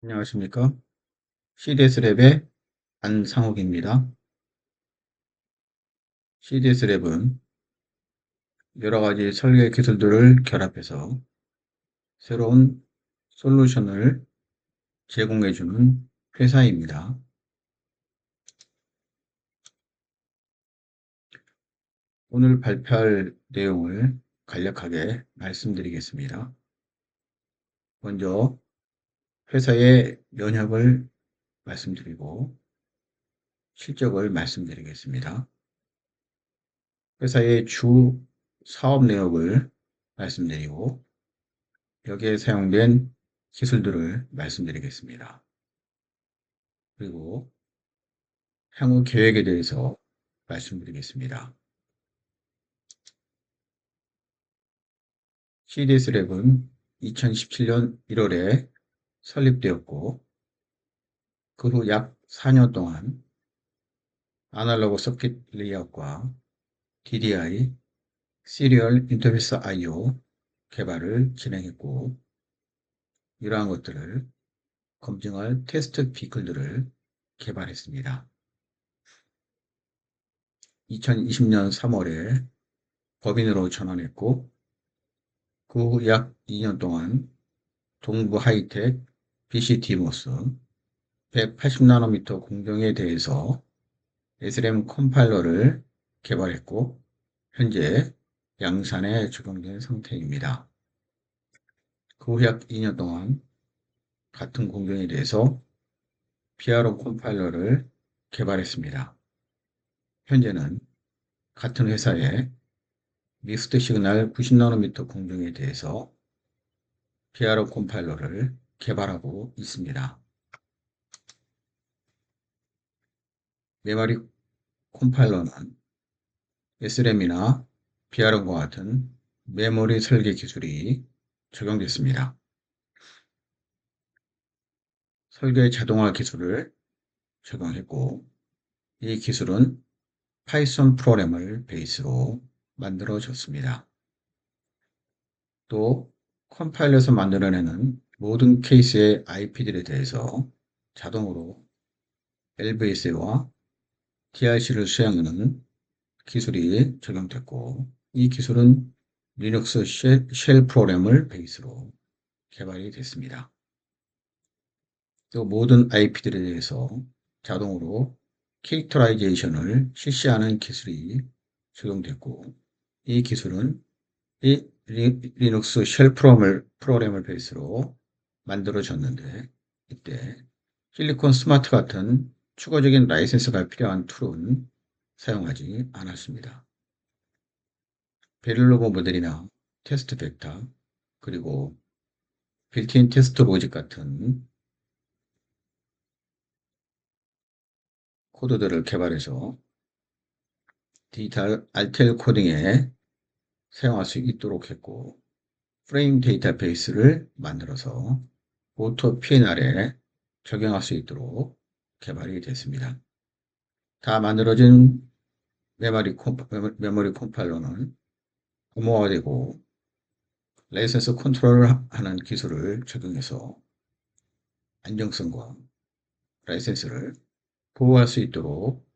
안녕하십니까? CDS랩의 안상욱입니다. CDS랩은 여러 가지 설계 기술들을 결합해서 새로운 솔루션을 제공해주는 회사입니다. 오늘 발표할 내용을 간략하게 말씀드리겠습니다. 먼저 회사의 면역을 말씀드리고 실적을 말씀드리겠습니다. 회사의 주 사업 내역을 말씀드리고 여기에 사용된 기술들을 말씀드리겠습니다. 그리고 향후 계획에 대해서 말씀드리겠습니다. CDS랩은 2017년 1월에 설립되었고 그 후 약 4년 동안 아날로그 서킷 레이아웃과 DDI, 시리얼 인터페이스 I/O 개발을 진행했고 이러한 것들을 검증할 테스트 비클들을 개발했습니다. 2020년 3월에 법인으로 전환했고 그 후 약 2년 동안 동부 하이텍 BCT모스 180나노미터 공정에 대해서 SRAM 컴파일러를 개발했고 현재 양산에 적용된 상태입니다. 그 후 약 2년 동안 같은 공정에 대해서 PRO 컴파일러를 개발했습니다. 현재는 같은 회사의 믹스드 시그널 90나노미터 공정에 대해서 PRO 컴파일러를 개발하고 있습니다. 메모리 컴파일러는 SRAM이나 PRO과 같은 메모리 설계 기술이 적용됐습니다. 설계 자동화 기술을 적용했고 이 기술은 파이썬 프로그램을 베이스로 만들어졌습니다. 또 컴파일러에서 만들어내는 모든 케이스의 IP들에 대해서 자동으로 LVS와 DRC를 수행하는 기술이 적용됐고 이 기술은 리눅스 쉘 프로그램을 베이스로 개발이 됐습니다. 또 모든 IP들에 대해서 자동으로 캐릭터라이제이션을 실시하는 기술이 적용됐고 이 기술은 이 리눅스 쉘 프로그램을 베이스로 만들어졌는데 이때 실리콘 스마트 같은 추가적인 라이센스가 필요한 툴은 사용하지 않았습니다. 베릴로그 모델이나 테스트 벡터 그리고 빌트인 테스트 로직 같은 코드들을 개발해서 디지털 RTL 코딩에 사용할 수 있도록 했고 프레임 데이터베이스를 만들어서 오토 PNR에 적용할 수 있도록 개발이 됐습니다. 다 만들어진 메모리 컴파일러는 암호화되고 라이센스 컨트롤을 하는 기술을 적용해서 안정성과 라이센스를 보호할 수 있도록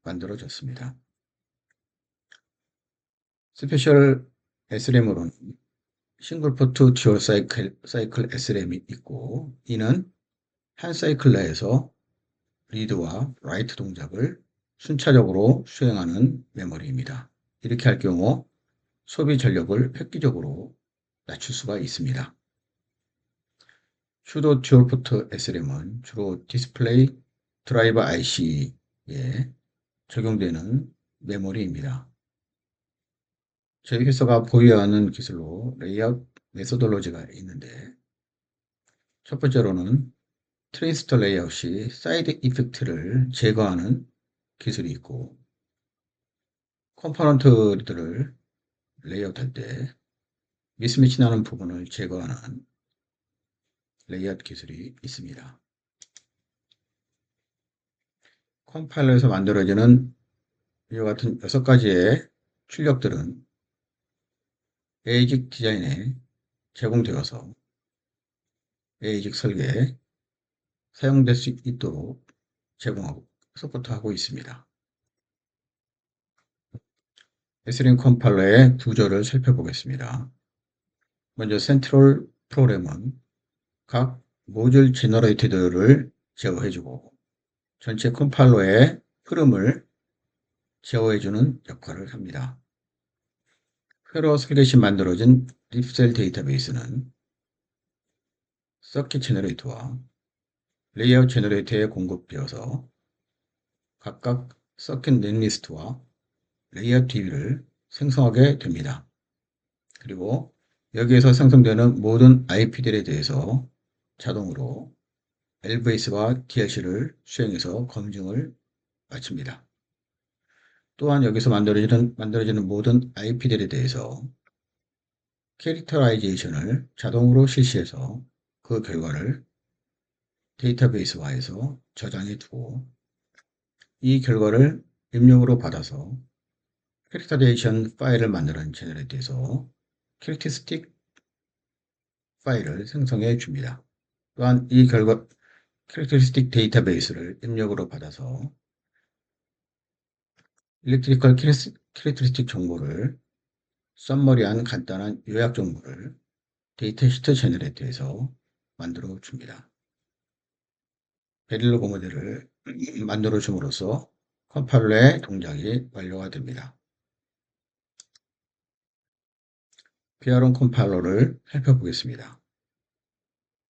만들어졌습니다. 스페셜 SRAM으로는 싱글 포트 듀얼 사이클 SRAM이 있고 이는 한 사이클 내에서 리드와 라이트 동작을 순차적으로 수행하는 메모리입니다. 이렇게 할 경우 소비 전력을 획기적으로 낮출 수가 있습니다. 슈도 듀얼 포트 SRAM은 주로 디스플레이 드라이버 IC에 적용되는 메모리입니다. 저희 회사가 보유하는 기술로 레이아웃 메소돌로지가 있는데 첫 번째로는 트랜지스터 레이아웃 시 사이드 이펙트를 제거하는 기술이 있고 컴포넌트들을 레이아웃할 때 미스매치 나는 부분을 제거하는 레이아웃 기술이 있습니다. 컴파일러에서 만들어지는 이와 같은 6가지의 출력들은 ASIC 디자인에 제공되어서 ASIC 설계, 사용될 수 있도록 제공하고 서포트하고 있습니다. SRAM 컴파일러의 구조를 살펴보겠습니다. 먼저 센트럴 프로그램은 각 모듈 제너레이터들을 제어해주고 전체 컴파일러의 흐름을 제어해주는 역할을 합니다. 회로 설계시 만들어진 립셀 데이터베이스는 서킷 제너레이터와 레이아웃 제너레이터에 공급되어서 각각 서킷 넷리스트와 레이아웃 DB를 생성하게 됩니다. 그리고 여기에서 생성되는 모든 IP들에 대해서 자동으로 LVS와 DLC를 수행해서 검증을 마칩니다. 또한 여기서 만들어지는 모든 IP들에 대해서 캐릭터라이제이션을 자동으로 실시해서 그 결과를 데이터베이스화해서 저장해 두고 이 결과를 입력으로 받아서 캐릭터레이션 파일을 만드는 제너레이터에서 캐릭터스틱 파일을 생성해 줍니다. 또한 이 결과 캐릭터리스틱 데이터베이스를 입력으로 받아서 일렉트리컬 캐릭터리스틱 정보를 썸머리한 간단한 요약 정보를 데이터 시트 제너레이터에서 만들어 줍니다. 베릴로그 모델을 만들어 줌으로써 컴파일러의 동작이 완료가 됩니다. PRON 컴파일러를 살펴보겠습니다.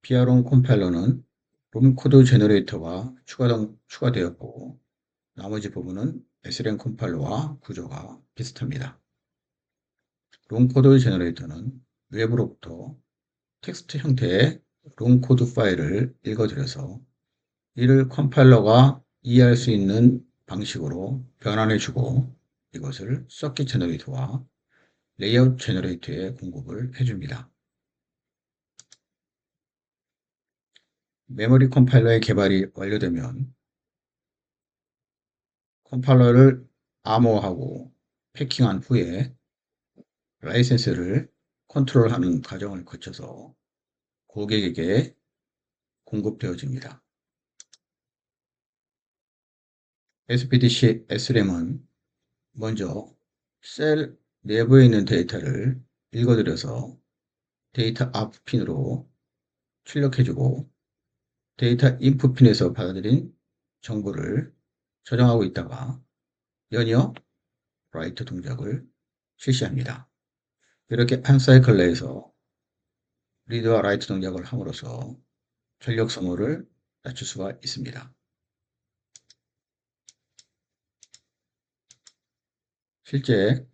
PRON 컴파일러는 롬 코드 제너레이터가 추가되었고 나머지 부분은 SRAM 컴파일러와 구조가 비슷합니다. 롱코드 제너레이터는 외부로부터 텍스트 형태의 롱코드 파일을 읽어들여서 이를 컴파일러가 이해할 수 있는 방식으로 변환해주고 이것을 서킷 제너레이터와 레이아웃 제너레이터에 공급을 해줍니다. 메모리 컴파일러의 개발이 완료되면 컴파일러를 암호화하고 패킹한 후에 라이센스를 컨트롤하는 과정을 거쳐서 고객에게 공급되어집니다. SPDC SRAM은 먼저 셀 내부에 있는 데이터를 읽어들여서 데이터 앞 핀으로 출력해주고 데이터 인풋 핀에서 받아들인 정보를 저장하고 있다가 연이어 라이트 동작을 실시합니다. 이렇게 한 사이클 내에서 리드와 라이트 동작을 함으로써 전력 소모를 낮출 수가 있습니다. 실제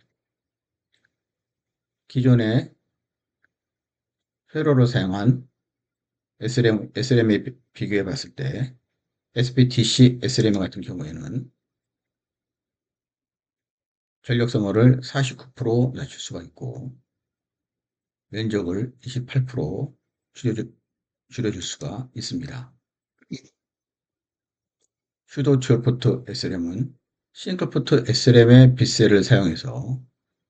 기존의 회로를 사용한 SRAM에 비교해 봤을 때 SPTC SRAM 같은 경우에는 전력 소모를 49% 낮출 수가 있고 면적을 28% 줄여줄 수가 있습니다. 슈도 듀얼포트 SRAM은 싱글포트 SRAM의 빗셀을 사용해서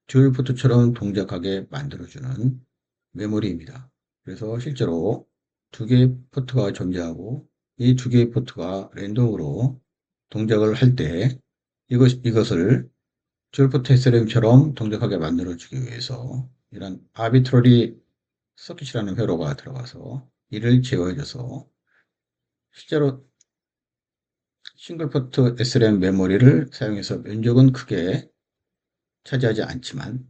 듀얼포트처럼 동작하게 만들어주는 메모리입니다. 그래서 실제로 두 개의 포트가 존재하고 이 두 개의 포트가 랜덤으로 동작을 할 때 이것을 듀얼포트 SRAM처럼 동작하게 만들어주기 위해서 이런 아비트러리 서킷이라는 회로가 들어가서 이를 제어해줘서 실제로 싱글포트 SRAM 메모리를 사용해서 면적은 크게 차지하지 않지만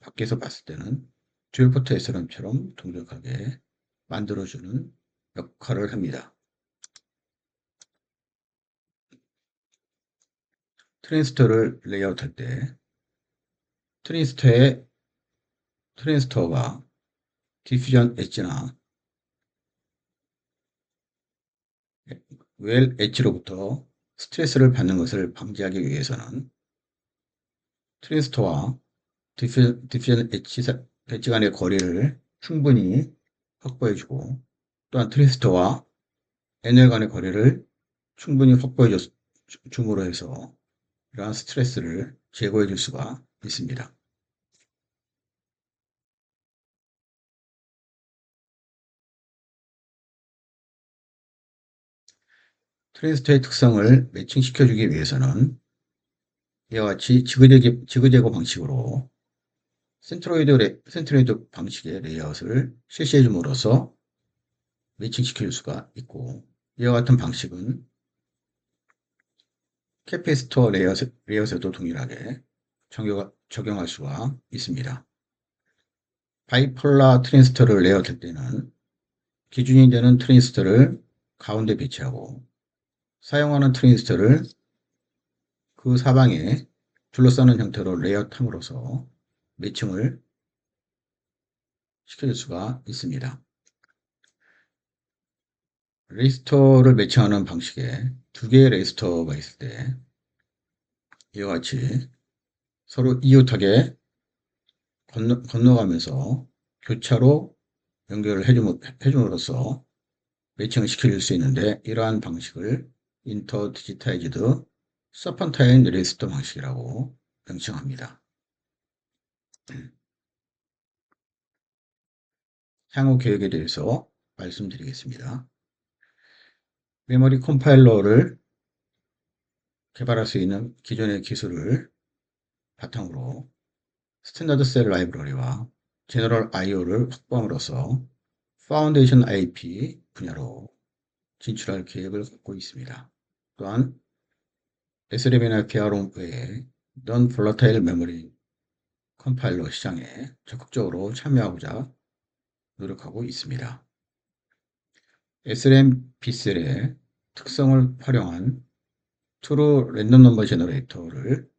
밖에서 봤을 때는 듀얼포트 SRAM처럼 동작하게 만들어주는 역할을 합니다. 트랜지스터를 레이아웃할 때 트랜지스터가 디퓨전 엣지나 웰 엣지로부터 스트레스를 받는 것을 방지하기 위해서는 트랜지스터와 디퓨전 엣지 간의 거리를 충분히 확보해주고 또한 트랜지스터와 NL 간의 거리를 충분히 확보해 줌으로 해서 이러한 스트레스를 제거해 줄 수가 있습니다. 트랜지스터의 특성을 매칭시켜주기 위해서는 이와 같이 지그재그 방식으로 센트로이드 방식의 레이아웃을 실시해 줌으로써 매칭시킬 수가 있고, 이와 같은 방식은 캐피스토어 레이아웃에도 동일하게 적용할 수가 있습니다. 바이폴라 트랜지스터를 레이아웃할 때는 기준이 되는 트랜지스터를 가운데 배치하고 사용하는 트랜지스터를 그 사방에 둘러싸는 형태로 레이아웃함으로써 매칭을 시킬 수가 있습니다. 레지스터를 매칭하는 방식에 두 개의 레지스터가 있을 때 이와 같이 서로 이웃하게 건너가면서 교차로 연결을 해줌으로써 매칭을 시킬 수 있는데, 이러한 방식을 인터디지타이즈드 서펀타인 레지스터 방식이라고 명칭합니다. 향후 계획에 대해서 말씀드리겠습니다. 메모리 컴파일러를 개발할 수 있는 기존의 기술을 바탕으로 스탠다드 셀 라이브러리와 제너럴 IO를 확보함으로써 파운데이션 IP 분야로 진출할 계획을 갖고 있습니다. 또한 SRAM이나 VROM 외에 Non-Volatile Memory 컴파일러 시장에 적극적으로 참여하고자 노력하고 있습니다. SRAM B셀의 특성을 활용한 True Random Number Generator를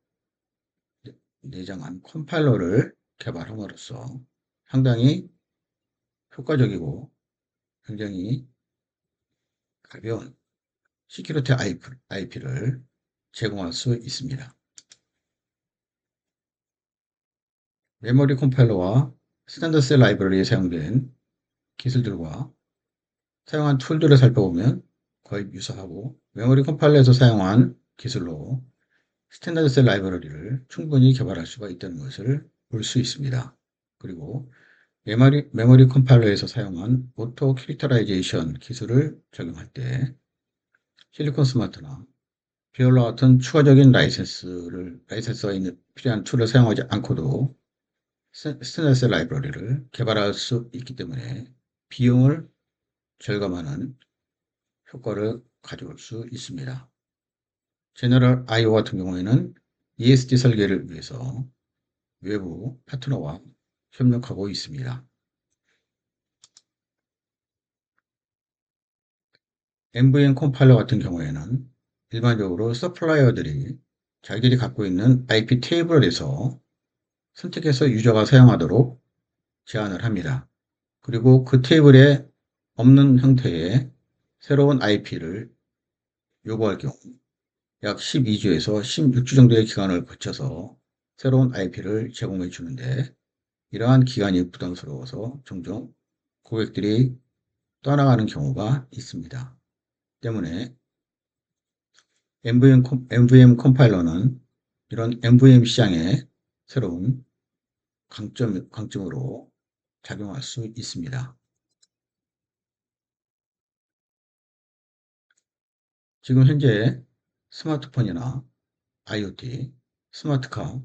내장한 컴파일러를 개발함으로써 상당히 효과적이고 굉장히 가벼운 시큐리티 IP를 제공할 수 있습니다. 메모리 컴파일러와 스탠더드 셀 라이브러리에 사용된 기술들과 사용한 툴들을 살펴보면 거의 유사하고, 메모리 컴파일러에서 사용한 기술로 스탠더드 셀 라이브러리를 충분히 개발할 수가 있다는 것을 볼 수 있습니다. 그리고 메모리 컴파일러에서 사용한 오토 캐릭터라이제이션 기술을 적용할 때 실리콘 스마트나 비올라 같은 추가적인 라이센스가 필요한 툴을 사용하지 않고도 스탠더드 셀 라이브러리를 개발할 수 있기 때문에 비용을 절감하는 효과를 가져올 수 있습니다. 제너럴 IO 같은 경우에는 ESD 설계를 위해서 외부 파트너와 협력하고 있습니다. NVM 컴파일러 같은 경우에는 일반적으로 서플라이어들이 자기들이 갖고 있는 IP 테이블에서 선택해서 유저가 사용하도록 제안을 합니다. 그리고 그 테이블에 없는 형태의 새로운 IP를 요구할 경우 약 12주에서 16주 정도의 기간을 거쳐서 새로운 IP를 제공해 주는데, 이러한 기간이 부담스러워서 종종 고객들이 떠나가는 경우가 있습니다. 때문에 NVM 컴파일러는 이런 NVM 시장의 새로운 강점으로 작용할 수 있습니다. 지금 현재 스마트폰이나 IoT, 스마트카,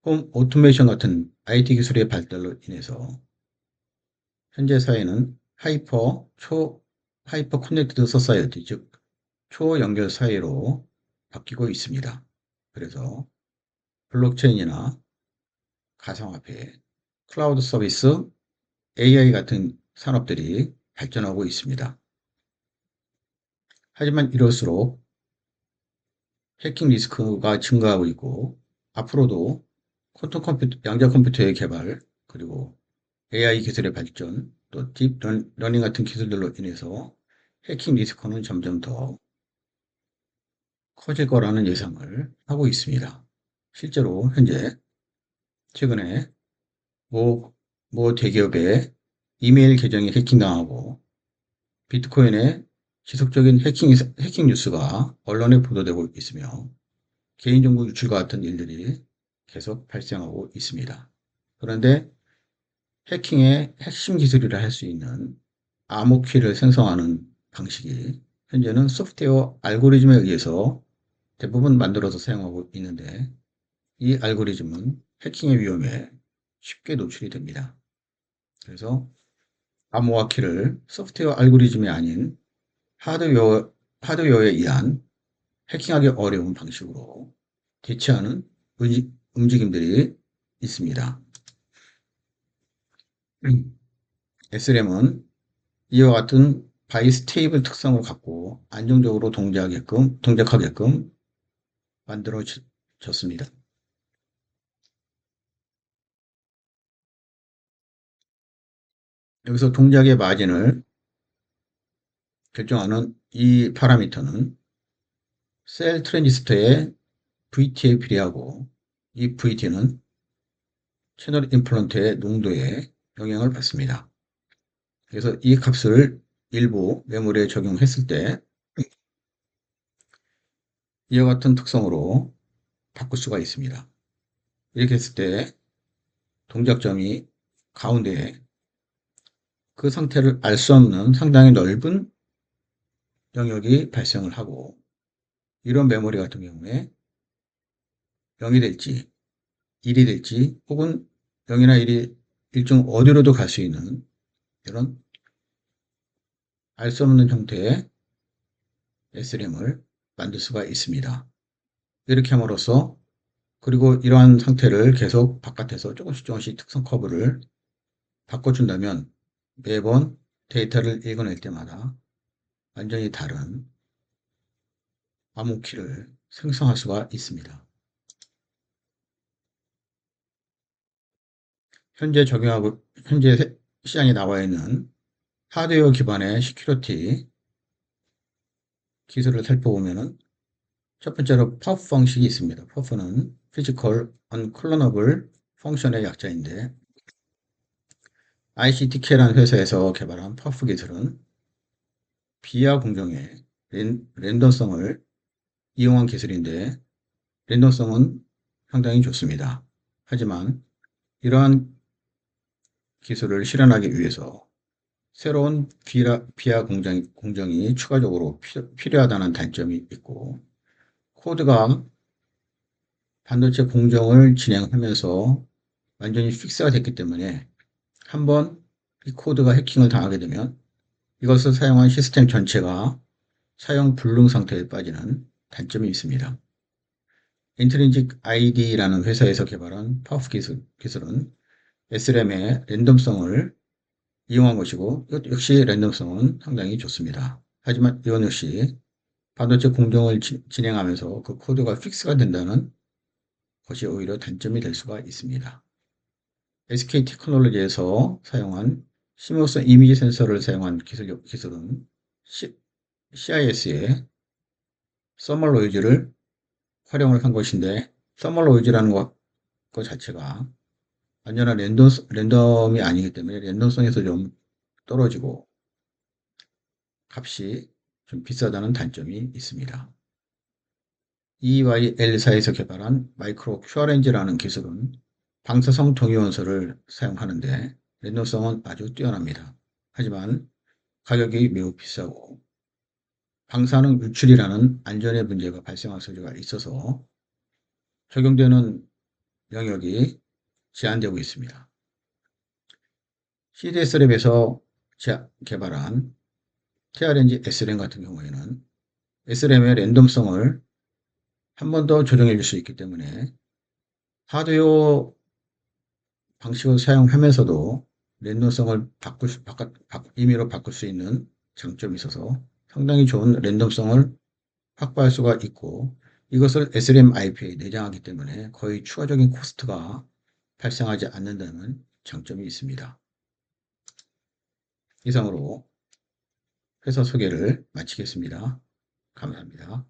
홈 오토메이션 같은 IT 기술의 발달로 인해서 현재 사회는 하이퍼 커넥티드 소사이어티, 즉 초연결 사회로 바뀌고 있습니다. 그래서 블록체인이나 가상화폐, 클라우드 서비스, AI 같은 산업들이 발전하고 있습니다. 하지만 이럴수록 해킹 리스크가 증가하고 있고, 앞으로도 퀀텀 컴퓨터, 양자 컴퓨터의 개발, 그리고 AI 기술의 발전, 또 딥 러닝 같은 기술들로 인해서 해킹 리스크는 점점 더 커질 거라는 예상을 하고 있습니다. 실제로 현재 최근에 모 대기업의 이메일 계정이 해킹당하고 비트코인의 지속적인 해킹 뉴스가 언론에 보도되고 있으며, 개인정보 유출과 같은 일들이 계속 발생하고 있습니다. 그런데 해킹의 핵심 기술이라 할 수 있는 암호키를 생성하는 방식이 현재는 소프트웨어 알고리즘에 의해서 대부분 만들어서 사용하고 있는데 이 알고리즘은 해킹의 위험에 쉽게 노출이 됩니다. 그래서 암호화키를 소프트웨어 알고리즘이 아닌 하드웨어에 의한 해킹하기 어려운 방식으로 대체하는 움직임들이 있습니다. SRAM은 이와 같은 바이스테이블 특성을 갖고 안정적으로 동작하게끔 만들어졌습니다. 여기서 동작의 마진을 결정하는 이 파라미터는 셀 트랜지스터의 VT에 비례하고 이 VT는 채널 임플란트의 농도에 영향을 받습니다. 그래서 이 값을 일부 메모리에 적용했을 때 이와 같은 특성으로 바꿀 수가 있습니다. 이렇게 했을 때 동작점이 가운데에 그 상태를 알 수 없는 상당히 넓은 영역이 발생을 하고 이런 메모리 같은 경우에 0이 될지 1이 될지 혹은 0이나 1이 일정 어디로도 갈 수 있는 이런 알 수 없는 형태의 SRAM을 만들 수가 있습니다. 이렇게 함으로써 그리고 이러한 상태를 계속 바깥에서 조금씩 특성 커브를 바꿔준다면 매번 데이터를 읽어낼 때마다 완전히 다른 암호키를 생성할 수가 있습니다. 현재 시장에 나와 있는 하드웨어 기반의 시큐리티 기술을 살펴보면은 첫 번째로 퍼프 방식이 있습니다. 퍼프는 Physical Unclonable Function의 약자인데 ICTK라는 회사에서 개발한 퍼프 기술은 비하 공정의 랜덤성을 이용한 기술인데 랜덤성은 상당히 좋습니다. 하지만 이러한 기술을 실현하기 위해서 새로운 비하 공정이 추가적으로 필요하다는 단점이 있고 코드가 반도체 공정을 진행하면서 완전히 픽스가 됐기 때문에 한번 이 코드가 해킹을 당하게 되면 이것을 사용한 시스템 전체가 사용 불능 상태에 빠지는 단점이 있습니다. 인트린직 ID라는 회사에서 개발한 파워프 기술은 SRAM의 랜덤성을 이용한 것이고 이것 역시 랜덤성은 상당히 좋습니다. 하지만 이건 역시 반도체 공정을 진행하면서 그 코드가 픽스가 된다는 것이 오히려 단점이 될 수가 있습니다. SK 테크놀로지에서 사용한 시모스 이미지 센서를 사용한 기술은 CIS의 서멀노이즈를 활용을 한 것인데 서멀노이즈라는 것 자체가 완전한 랜덤이 아니기 때문에 랜덤성에서 좀 떨어지고 값이 좀 비싸다는 단점이 있습니다. EYL사에서 개발한 마이크로 큐어렌즈라는 기술은 방사성 동위원소를 사용하는데 랜덤성은 아주 뛰어납니다. 하지만 가격이 매우 비싸고 방사능 유출이라는 안전의 문제가 발생할 소지가 있어서 적용되는 영역이 제한되고 있습니다. CDS랩에서 개발한 TRNG SRAM 같은 경우에는 SRAM의 랜덤성을 한 번 더 조정해 줄 수 있기 때문에 하드웨어 방식을 사용하면서도 랜덤성을 임의로 바꿀 수 있는 장점이 있어서 상당히 좋은 랜덤성을 확보할 수가 있고 이것을 SRAM IP에 내장하기 때문에 거의 추가적인 코스트가 발생하지 않는다는 장점이 있습니다. 이상으로 회사 소개를 마치겠습니다. 감사합니다.